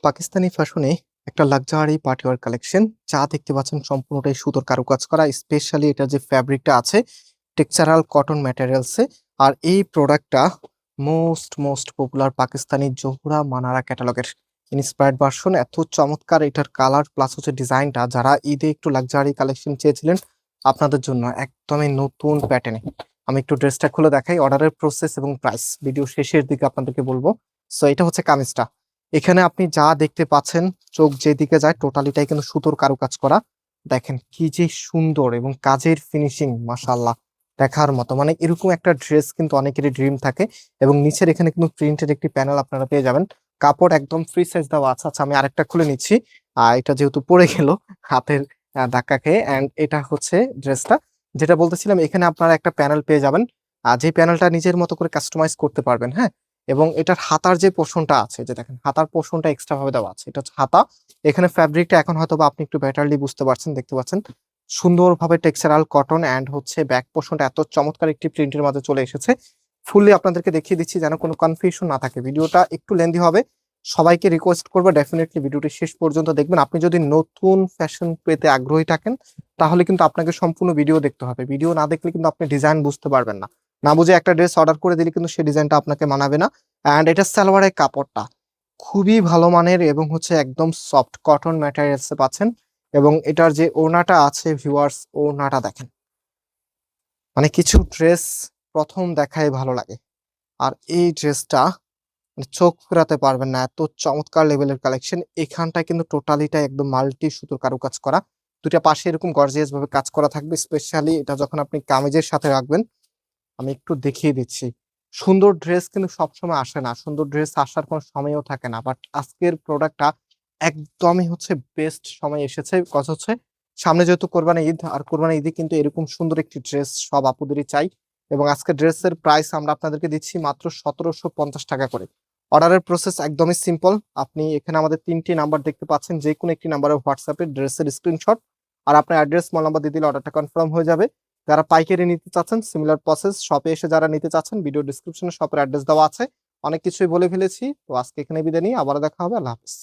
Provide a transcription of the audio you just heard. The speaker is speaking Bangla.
পাকিস্তানি ফ্যাশনে একটা লাক্সারি পার্টিওয়ার কালেকশন যা দেখতে পাচ্ছেন সম্পূর্ণটাই সুতোর কারুকাজ করা। স্পেশালি এটা যে ফ্যাব্রিকটা আছে টেক্সচারাল কটন ম্যাটেরিয়ালসে। আর এই প্রোডাক্টটা most popular Pakistani Zohra মানারা ক্যাটালগের inspired version. এত চমৎকার এটার কালার প্লাস হচ্ছে ডিজাইনটা, যারা ঈদে একটু লাক্সারি কালেকশন চেয়েছিলেন আপনাদের জন্য একদমই নতুন প্যাটার্নে। আমি একটু ড্রেসটা খুলে দেখাই, অর্ডারের প্রসেস এবং প্রাইস ভিডিও শেষের দিকে আপনাদেরকে বলবো। সো এটা হচ্ছে কামিজটা। এখানে আপনি যা দেখতে পাচ্ছেন, চোখ যেদিকে যায় টোটালিটাই কিন্তু সুতোর কারুকাজ করা। দেখেন কি যে সুন্দর এবং কাজের ফিনিশিং, মাশাআল্লাহ দেখার মতো। মানে এরকম একটা ড্রেস কিন্তু অনেকেরই ড্রিম থাকে। এবং নিচের এখানে কিন্তু প্রিন্টের একটি প্যানেল আপনারা পেয়ে যাবেন। কাপড় একদম ফ্রি সাইজ দেওয়া আছে। আচ্ছা আমি আরেকটা খুলে নিচ্ছি, এটা যেহেতু পড়ে গেল হাতের ধাক্কা খেয়ে। অ্যান্ড এটা হচ্ছে ড্রেসটা, যেটা বলতেছিলাম এখানে আপনারা একটা প্যানেল পেয়ে যাবেন, আর যে প্যানেলটা নিজের মতো করে কাস্টমাইজ করতে পারবেন। হ্যাঁ, এবং এটার হাতার যে পোর্শনটা আছে, যে দেখেন হাতার পোর্শনটা এক্সট্রা ভাবে দেওয়া আছে, এটা হচ্ছে হাতা। এখানে ফ্যাব্রিকটা এখন হয়তো বা আপনি একটু বেটারলি বুঝতে পারছেন, দেখতে পাচ্ছেন সুন্দরভাবে টেক্সচারাল কটন। অ্যান্ড হচ্ছে ব্যাক পোর্শনটা এত চমৎকার একটি প্রিন্টের মাঝে চলে এসেছে। ফুললি আপনাদেরকে দেখিয়ে দিচ্ছি যেন কোনো কনফিউশন না থাকে। ভিডিওটা একটু লেন্দি হবে, সবাইকে রিকোয়েস্ট করবো ডেফিনেটলি ভিডিওটি শেষ পর্যন্ত দেখবেন। আপনি যদি নতুন ফ্যাশন পেতে আগ্রহী থাকেন তাহলে কিন্তু আপনাকে সম্পূর্ণ ভিডিও দেখতে হবে। ভিডিও না দেখলে কিন্তু আপনি ডিজাইন বুঝতে পারবেন না। না বুঝে একটা ড্রেস অর্ডার করে দিলে কিন্তু সেই ডিজাইনটা আপনাকে মানাবে না। অ্যান্ড এটা সালোয়ারের কাপড়টা খুবই ভালো মানের এবং হচ্ছে একদম সফট কটন ম্যাটেরিয়ালসে পাচ্ছেন। এবং এটার যে ওড়নাটা আছে ভিউয়ার্স, ওড়নাটা দেখেন, মানে কিছু ড্রেস প্রথম দেখায় ভালো লাগে, আর এই ড্রেসটা মানে চোখ ফেরাতে পারবেন না, এত চমৎকার লেভেলের কালেকশন। এখানটা কিন্তু টোটালিটা একদম মাল্টি সুতোর কারুকাজ করা। দুটা পাশে এরকম গর্জিয়াস ভাবে কাজ করা থাকবে। স্পেশালি এটা যখন আপনি কামিজের সাথে রাখবেন, আমি একটু দেখিয়ে দিচ্ছি। সুন্দর ড্রেস কিন্তু সবসময় আসে না, সুন্দর ড্রেস আসার কোনো সময়ও থাকে না, বাট আজকের প্রোডাক্টটা একদমই হচ্ছে বেস্ট সময় এসেছে। কজ হচ্ছে সামনে যেহেতু কোরবানি ঈদ, আর কোরবানি ঈদে কিন্তু এরকম সুন্দর একটি ড্রেস সব আপুদেরই চাই। এবং আজকে ড্রেসের প্রাইস আমরা আপনাদেরকে দিচ্ছি মাত্র 1750 টাকা করে। অর্ডারের প্রসেস একদমই সিম্পল। আপনি এখানে আমাদের 3টি নাম্বার দেখতে পাচ্ছেন, যে কোনো একটি নাম্বারে হোয়াটসঅ্যাপে ড্রেসের স্ক্রিনশট আর আপনার অ্যাড্রেস মোবাইল নাম্বার দিয়ে দিলে অর্ডারটা কনফার্ম হয়ে যাবে। যারা পাইকারি নিতে চাচ্ছেন সিমিলার প্রসেস, শপে এসে যারা নিতে চাচ্ছেন ভিডিও ডিসক্রিপশনে শপের অ্যাড্রেস দেওয়া আছে। অনেক কিছুই বলে ফেলেছি, তো আজকে এখানে বিদায় নিই, আবার দেখা হবে। আল্লাহ হাফেজ।